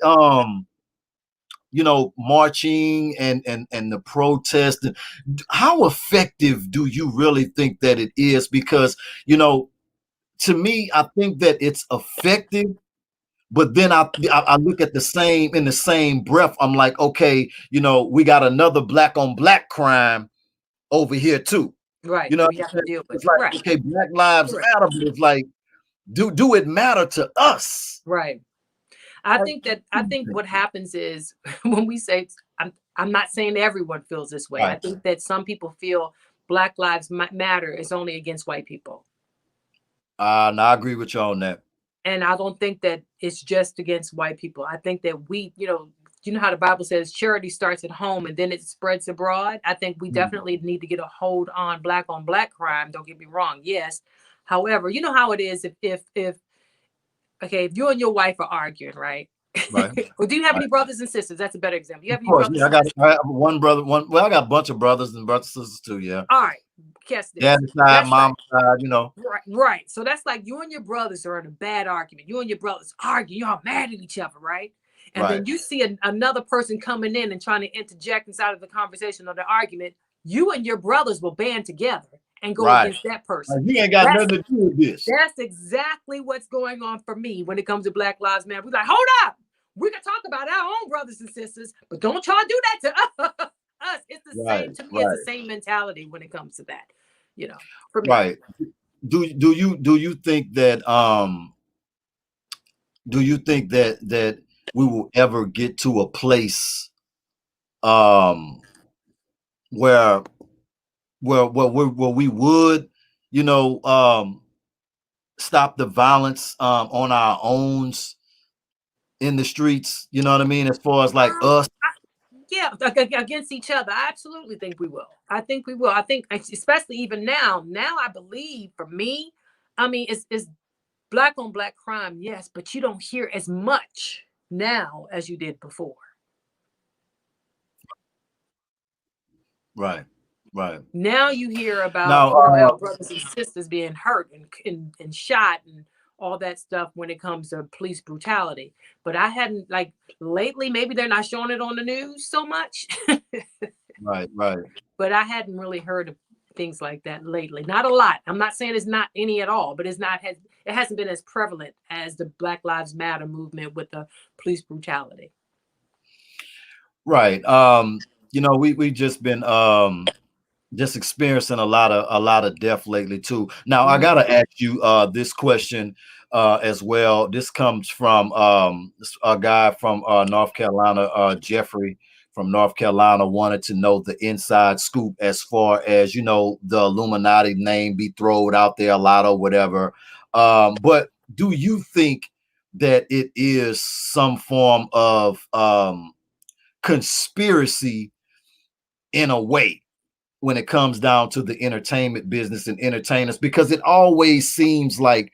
you know, marching and the protest, how effective do you really think that it is? Because, you know, to me, I think that it's effective, but then I look at in the same breath, I'm like, okay, you know, we got another black on black crime over here too. Right. You know That what we I'm have to saying? deal with. It's like, Right. okay, Black Lives Correct. Matter, but it's like, do it matter to us? Right. I Like, think that I think what happens is when we say, I'm not saying everyone feels this way. I right. think that some people feel Black Lives Matter is only against white people. No, I agree with you on that. And I don't think that it's just against white people. I think that you know how the Bible says charity starts at home and then it spreads abroad. I think we Mhm. definitely need to get a hold on black crime. Don't get me wrong. Yes. However, you know how it is if okay, if you and your wife are arguing, right? Right. Or do you have any brothers and sisters? That's a better example. You have Of any course, brothers? yeah, I have one brother, well, I got a bunch of brothers and sisters too, yeah. All right, guess this. Daddy side, That's mama side, you know. right. So that's like you and your brothers are in a bad argument. You and your brothers argue. Y'all mad at each other, right? And then you see another person coming in and trying to interject inside of the conversation or the argument. You and your brothers will band together and go against that person. Like, you ain't got nothing to do with this. That's exactly what's going on for me when it comes to Black Lives Matter. We're like, hold up. We can talk about our own brothers and sisters, but don't y'all do that to us. It's the same, to me, it's the same mentality when it comes to that, you know. For me. Right. Do you think that that we will ever get to a place where we would, you know, stop the violence on our own in the streets, you know what I mean, as far as like us? Yeah, against each other. I absolutely think we will. I think we will. I think, especially even now, I believe, for me, I mean, it's black on black crime, yes, but you don't hear as much now as you did before. Right. Now you hear about our brothers and sisters being hurt and shot and all that stuff when it comes to police brutality. But I hadn't, like, lately, maybe they're not showing it on the news so much. Right. But I hadn't really heard of things like that lately. Not a lot. I'm not saying it's not any at all, but it hasn't been as prevalent as the Black Lives Matter movement with the police brutality. Right. You know, we just been just experiencing a lot of death lately too. Now I gotta ask you this question as well. This comes from a guy from North Carolina, Jeffrey from North Carolina, wanted to know the inside scoop as far as, you know, the Illuminati name be thrown out there a lot or whatever. But do you think that it is some form of conspiracy in a way when it comes down to the entertainment business and entertainers? Because it always seems like,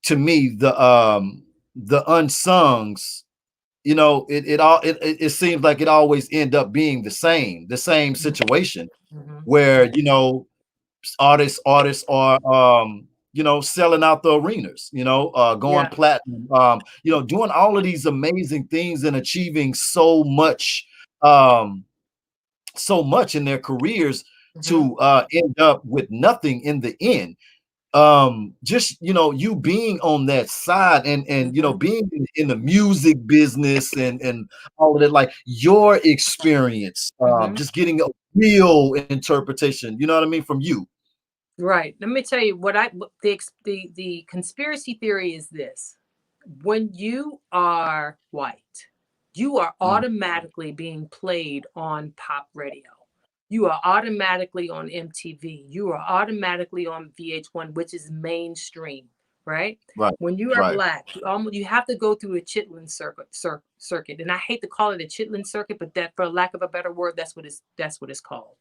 to me, the unsungs, you know, it seems like it always end up being the same situation where, you know, artists are you know, selling out the arenas, you know, going platinum, you know, doing all of these amazing things and achieving so much in their careers to end up with nothing in the end. Just, you know, you being on that side and you know, being in the music business and all of that, like your experience, just getting a real interpretation, you know what I mean, from you. Right. Let me tell you what the conspiracy theory is this. When you are white, you are automatically being played on pop radio. You are automatically on MTV. You are automatically on VH1, which is mainstream, right? Right. When you are black, you have to go through a Chitlin circuit. And I hate to call it a Chitlin circuit, but that, for lack of a better word, that's what it's called.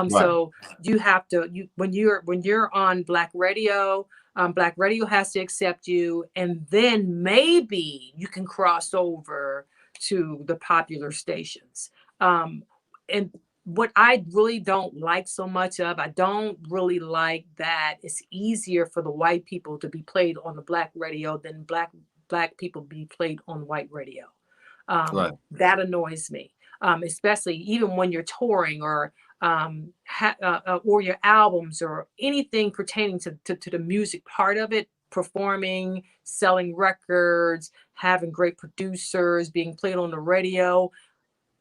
So you have to, when you're on black radio has to accept you, and then maybe you can cross over to the popular stations. And what I really don't like so much of, I don't really like that it's easier for the white people to be played on the black radio than black people be played on white radio. That annoys me, especially even when you're touring or your albums or anything pertaining to the music part of it, performing, selling records, having great producers, being played on the radio.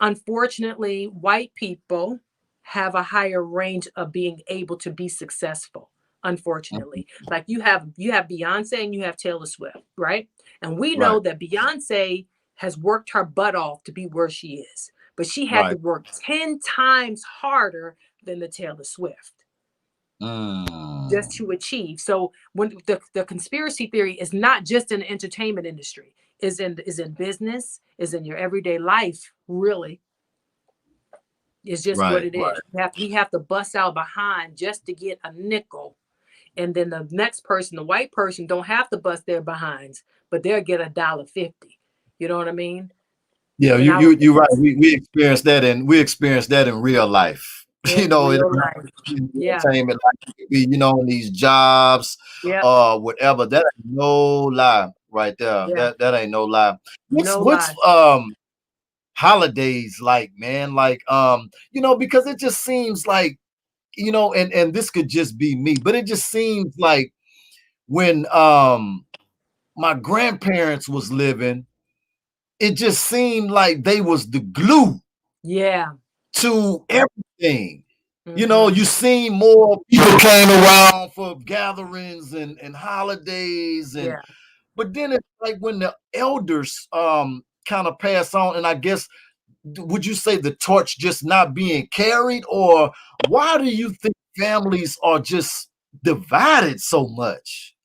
Unfortunately, white people have a higher range of being able to be successful. Unfortunately, like you have Beyonce and you have Taylor Swift, right? And we know that Beyonce has worked her butt off to be where she is, but she had to work 10 times harder than the Taylor Swift just to achieve. So when the conspiracy theory is not just in the entertainment industry, is in business, is in your everyday life, really. It's just what it is. We have to bust out behind just to get a nickel. And then the next person, the white person, don't have to bust their behinds, but they'll get $1.50. You know what I mean? Yeah, And you're right. We experienced that, and we experienced that in real life. You in know, real life. Yeah. entertainment, like you know, in these jobs, Yeah. whatever. That ain't no lie, right there. Yeah. That ain't no lie. No What's lie. holidays like, man? Like, you know, because it just seems like, you know, and this could just be me, but it just seems like when my grandparents was living, it just seemed like they was the glue Yeah. to everything. You know, Mm-hmm. you seen more people came around for gatherings and holidays, and Yeah. but then it's like when the elders kind of pass on, and I guess would you say the torch just not being carried, or why do you think families are just divided so much?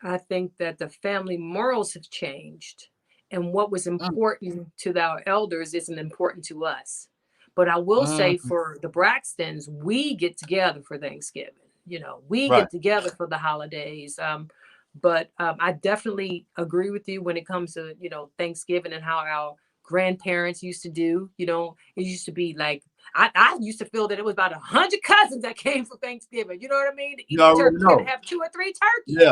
I think that the family morals have changed, and what was Mm, important to our elders isn't important to us. But I will say mm, for the Braxtons, we get together for Thanksgiving. You know, we right. get together for the holidays. But I definitely agree with you when it comes to, Thanksgiving and how our grandparents used to do. It used to be like I used to feel that it was about 100 cousins that came for Thanksgiving. You know what I mean? To You eat the already turkey, you're gonna know. have 2 or 3 turkeys. Yeah,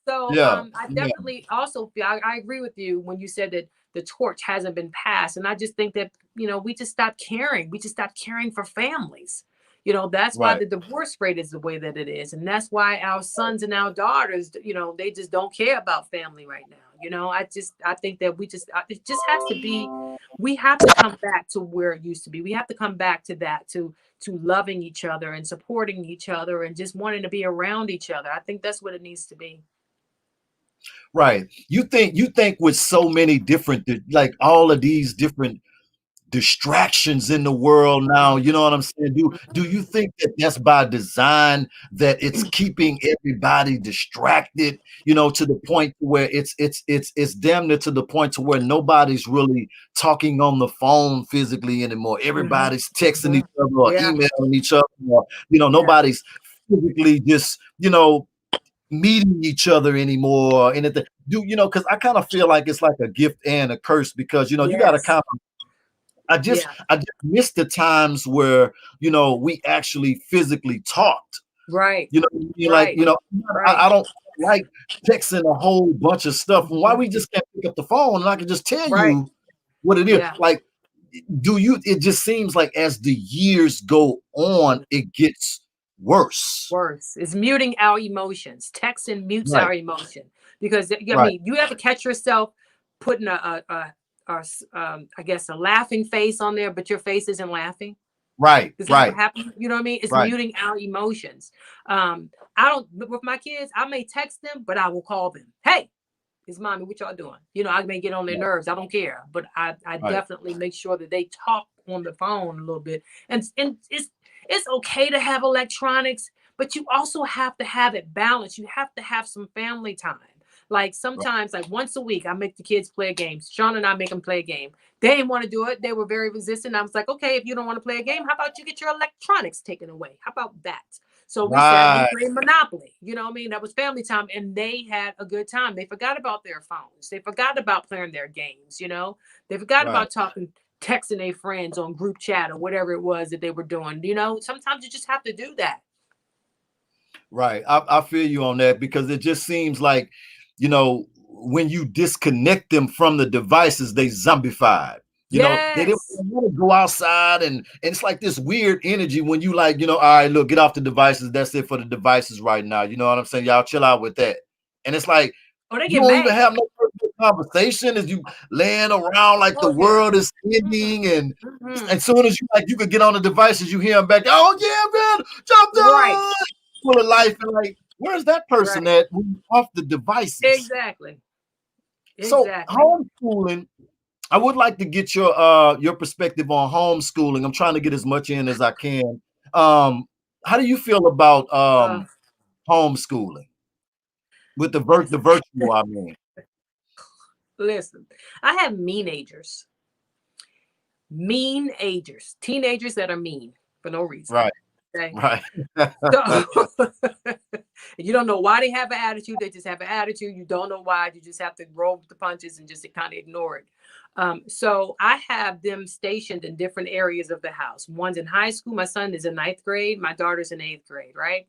So yeah, I yeah. definitely also feel I agree with you when you said that the torch hasn't been passed, and I just think that we just stopped caring. We just stopped caring for families. That's why Right. the divorce rate is the way that it is, and that's why our sons and our daughters, they just don't care about family right now. I think that it just has to be. We have to come back to where it used to be. We have to come back to that to loving each other and supporting each other and just wanting to be around each other. I think that's what it needs to be. Right. You think with so many different like all of these different distractions in the world now, you know what I'm saying? Do you think that that's by design, that it's keeping everybody distracted, you know, to the point where it's damn near to the point to where nobody's really talking on the phone physically anymore. Mhm, Everybody's texting mhm. each other or Yeah, emailing each other, or yeah, nobody's physically just, meeting each other anymore or anything. Because I kind of feel like it's like a gift and a curse, because you got to yes, kind of yeah, I just miss the times where we actually physically talked. right, You know what I mean? Like, right, right, I don't like texting a whole bunch of stuff. Why mhm, we just can't pick up the phone and I can just tell right, you what it is? yeah, Like, it just seems like as the years go on, it gets worse. worse. It's muting our emotions. Texting mutes Right, our emotion because I right, mean, you ever catch yourself putting I guess a laughing face on there, but your face isn't laughing? right, Does that ever right, happen? You know what I mean? It's right, muting our emotions. I don't with my kids. I may text them, but I will call them. Hey, it's mommy. What y'all doing? I may get on their nerves. I don't care, but I right, definitely make sure that they talk on the phone a little bit. And it's okay to have electronics, but you also have to have it balanced. You have to have some family time. Like right, sometimes, like once a week, I make the kids play a game. Sean and I make them play a game. They didn't want to do it. They were very resistant. I was like, okay, if you don't want to play a game, how about you get your electronics taken away? How about that? So we sat and we right, played Monopoly. You know what I mean? That was family time, and they had a good time. They forgot about their phones. They forgot about playing their games. They forgot right. about texting their friends on group chat or whatever it was that they were doing. Sometimes you just have to do that. Right. I feel you on that, because it just seems like, when you disconnect them from the devices, they zombified. They didn't Yes. want to go outside, and it's like this weird energy when you like, all right, look, get off the devices. That's it for the devices right now. You know what I'm saying? Y'all chill out with that. And it's like Oh, they you get don't even mad. have no personal conversation as you laying around like the Oh yeah. world is ending, and Hmm. as soon as you could get on the devices, you hear them back, oh yeah, man, jumped Right. on full of life, and like, where's that person Right. at when you off the devices? Exactly. So Exactly. homeschooling, I would like to get your perspective on homeschooling. I'm trying to get as much in as I can. How do you feel about Uh, homeschooling with the listen, virtual, I mean? listen. I have mean agers, teenagers that are mean for no reason. Right, Okay. right. So You don't know why they have an attitude. They just have an attitude. You don't know why. You just have to roll with the punches and just kind of ignore it. So I have them stationed in different areas of the house. One's in high school. My son is in 9th grade. My daughter's in 8th grade, right?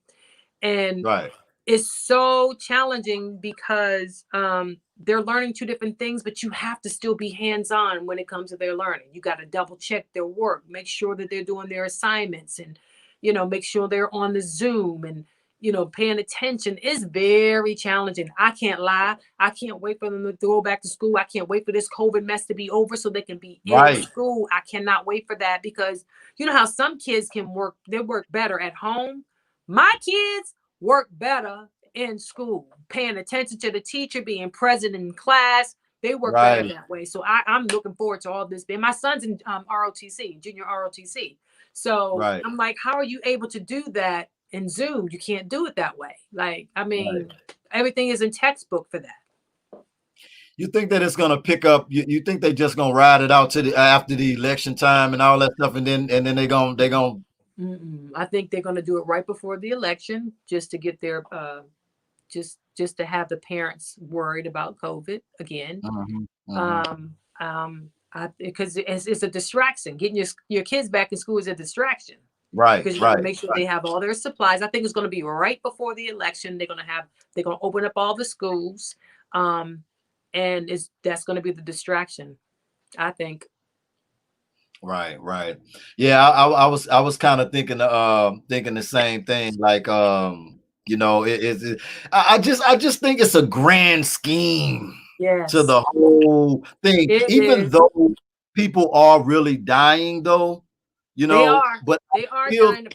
And it's so challenging because they're learning 2 different things, but you have to still be hands-on when it comes to their learning. You got to double check their work, make sure that they're doing their assignments, and, you know, make sure they're on the Zoom and, you know, paying attention. Is very challenging. I can't lie. I can't wait for them to go back to school. I can't wait for this COVID mess to be over so they can be in school. I cannot wait for that, because you know how some kids can work, they work better at home. My kids work better in school, paying attention to the teacher, being present in class. They work better that way. So I'm looking forward to all this. And my son's in ROTC, junior ROTC. So I'm like, how are you able to do that in Zoom? You can't do it that way. Like, I mean, everything is in textbook for that. You think that it's going to pick up? You think they just going to ride it out to the after the election time and all that stuff, and then they're going I think they're going to do it right before the election, just to get their just to have the parents worried about COVID again. Because it's a distraction. Getting your kids back in school is a distraction. Because you have to make sure they have all their supplies. I think it's going to be right before the election. They're going to open up all the schools, and that's going to be the distraction, I think. Right. Yeah, I was kind of thinking the same thing. Like, you know, I just think it's a grand scheme to the whole thing. Even though people are really dying, though, you know, but they are dying.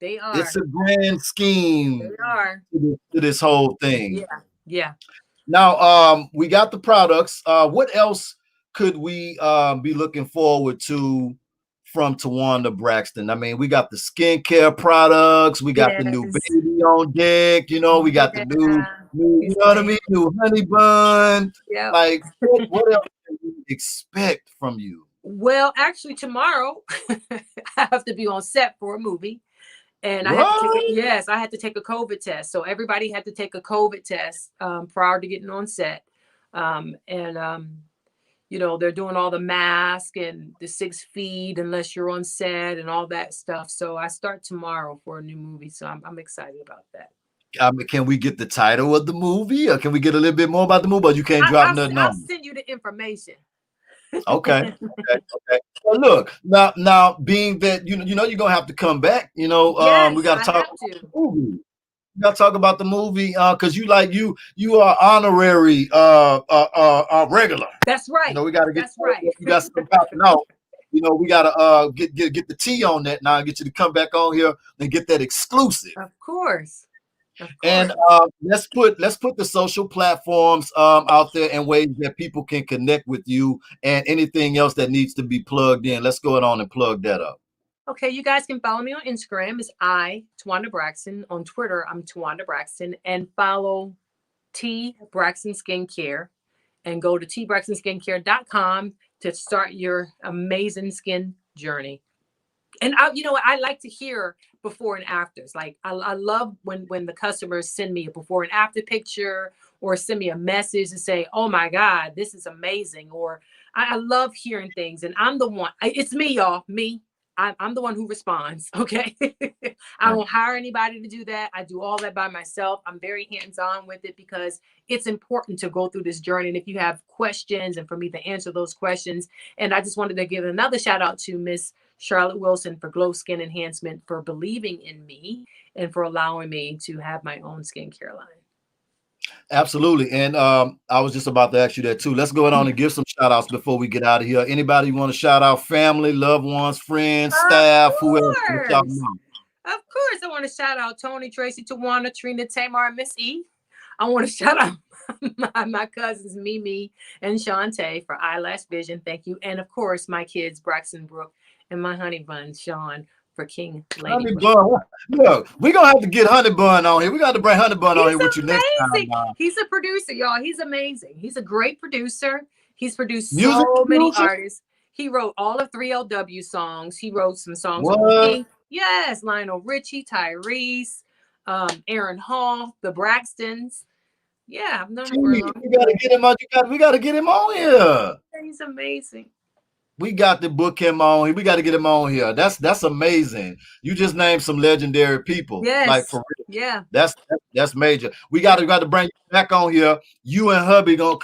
They are. It's a grand scheme. They are to this whole thing. Yeah. Now, we got the products. What else could we be looking forward to from Towanda Braxton? I mean, we got the skincare products, we got the new baby on deck, you know, we got the new you know what I mean, new honey bun. Like, what else can we expect from you? Well, actually, tomorrow I have to be on set for a movie. And I had to take a COVID test. So everybody had to take a COVID test prior to getting on set. You know, they're doing all the mask and the 6 feet unless you're on set and all that stuff. So I start tomorrow for a new movie. So I'm excited about that. Can we get the title of the movie, or can we get a little bit more about the movie? Or you can't drop nothing on? I'll send you the information. Okay. Well, look, now being that you know you're gonna have to come back. You know, we got to talk about the movie. We got to talk about the movie because you are honorary regular. That's right. You know, we got to get. That's right. You got some popping out. You know, we got to get the tea on that now and get you to come back on here and get that exclusive. Of course. And let's put the social platforms out there in ways that people can connect with you, and anything else that needs to be plugged in. Let's go on and plug that up. Okay, you guys can follow me on Instagram. It's Towanda Braxton. On Twitter, I'm Towanda Braxton, and follow T Braxton Skincare, and go to tbraxtonskincare.com to start your amazing skin journey. And you know what, I like to hear before and afters. Like I love when the customers send me a before and after picture, or send me a message and say, "Oh my God, this is amazing." Or I love hearing things, and I'm the one. It's me, y'all. Me. I'm the one who responds. Okay. I don't hire anybody to do that. I do all that by myself. I'm very hands-on with it because it's important to go through this journey. And if you have questions, and for me to answer those questions. And I just wanted to give another shout out to Miss Charlotte Wilson for Glow Skin Enhancement, for believing in me and for allowing me to have my own skincare line. Absolutely. And I was just about to ask you that too. Let's go on and give some shout outs before we get out of here. Anybody want to shout out? Family, loved ones, friends, staff, whoever. Of course, I want to shout out Tony, Tracy, Tawana, Trina, Tamar, and Miss E. I want to shout out my cousins Mimi and Shantae for Eyelash Vision. Thank you. And of course, my kids Braxton Brooke and my honey bun Sean for King Lady. Honey Bun. Look, we're gonna have to get Honey Bun on here. We got to bring Honey Bun on here with you next time. He's a producer, y'all. He's amazing. He's a great producer. He's produced so many artists. He wrote all of 3LW songs. He wrote some songs with me. Yes, Lionel Richie, Tyrese, Aaron Hall, the Braxtons. Yeah, I've known him for a We long gotta get him on. We gotta get him on here. time. He's amazing. We got to book him on. We got to get him on here. That's amazing. You just named some legendary people. Yes. Like for real. Yeah. That's major. We got to bring you back on here. You and Honey gonna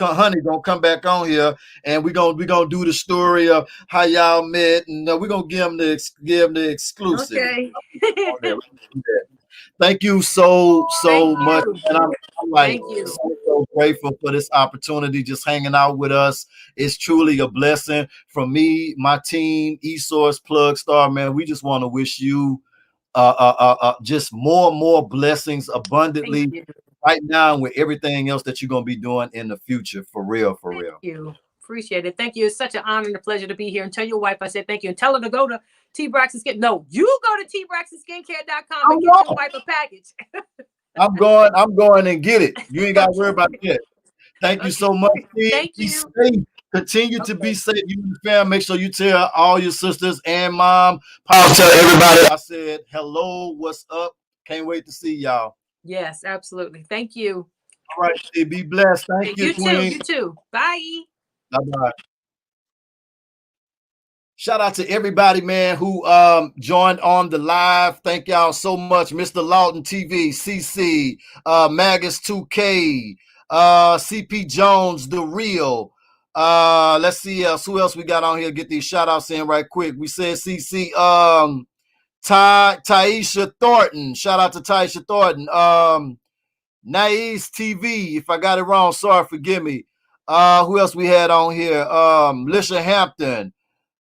come back on here, and we gonna do the story of how y'all met, and we're gonna give them the exclusive. Okay. Thank you so much. And I'm like Thank you. so grateful for this opportunity, just hanging out with us. It's truly a blessing from me, my team, eSource, Plug Star, man. We just want to wish you just more and more blessings abundantly right now with everything else that you're going to be doing in the future. For real. Thank you. Appreciate it. Thank you. It's such an honor and a pleasure to be here. And tell your wife I said thank you. And tell her to go to T Braxton Skin. No, you go to tbraxtonskincare.com and get your wife a package. I'm going and get it. You ain't got to worry about that. Thank you so much. Thank you. Be safe. Continue to be safe. You and the family. Make sure you tell all your sisters and mom. Paul, tell everybody I said hello. What's up? Can't wait to see y'all. Yes, absolutely. Thank you. All right. Be blessed. Thank you, Queen. You too. Bye. Bye-bye. Shout out to everybody, man, who joined on the live. Thank y'all so much. Mr. Lawton TV, CC, Magus 2K, CP Jones, The Real. Let's see who else we got on here. Get these shout outs in right quick. We said CC, Taisha Thornton. Shout out to Taisha Thornton. Nai's TV. If I got it wrong, sorry, forgive me. Who else we had on here? Lisha Hampton.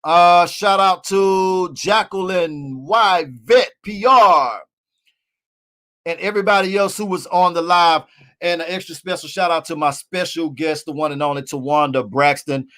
Shout out to Jacqueline Y Vet PR and everybody else who was on the live. And an extra special shout out to my special guest, the one and only Towanda Braxton.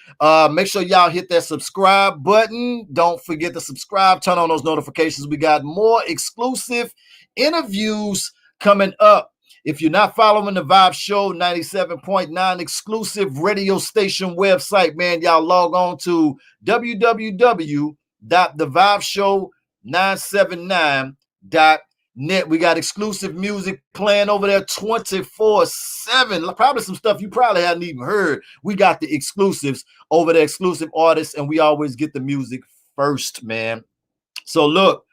Make sure y'all hit that subscribe button. Don't forget to subscribe. Turn on those notifications. We got more exclusive interviews coming up. If you're not following the Vibe Show 97.9 exclusive radio station website, man, y'all log on to www.thevibeshow979.net. We got exclusive music playing over there 24/7. Probably some stuff you probably hadn't even heard. We got the exclusives over there, exclusive artists, and we always get the music first, man. So look,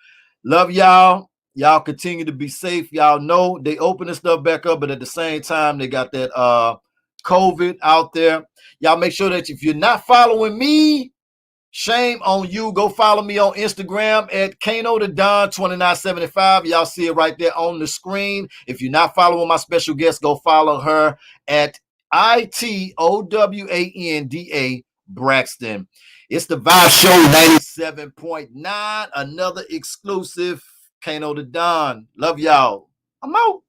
love y'all. Y'all continue to be safe. Y'all know they open this stuff back up, but at the same time, they got that COVID out there. Y'all make sure that if you're not following me, shame on you. Go follow me on Instagram at Kano the Don 2975. Y'all see it right there on the screen. If you're not following my special guest, go follow her at ITOWANDA Braxton. It's the Vibe Show 97.9. Another exclusive. Kano the Don. Love y'all. I'm out.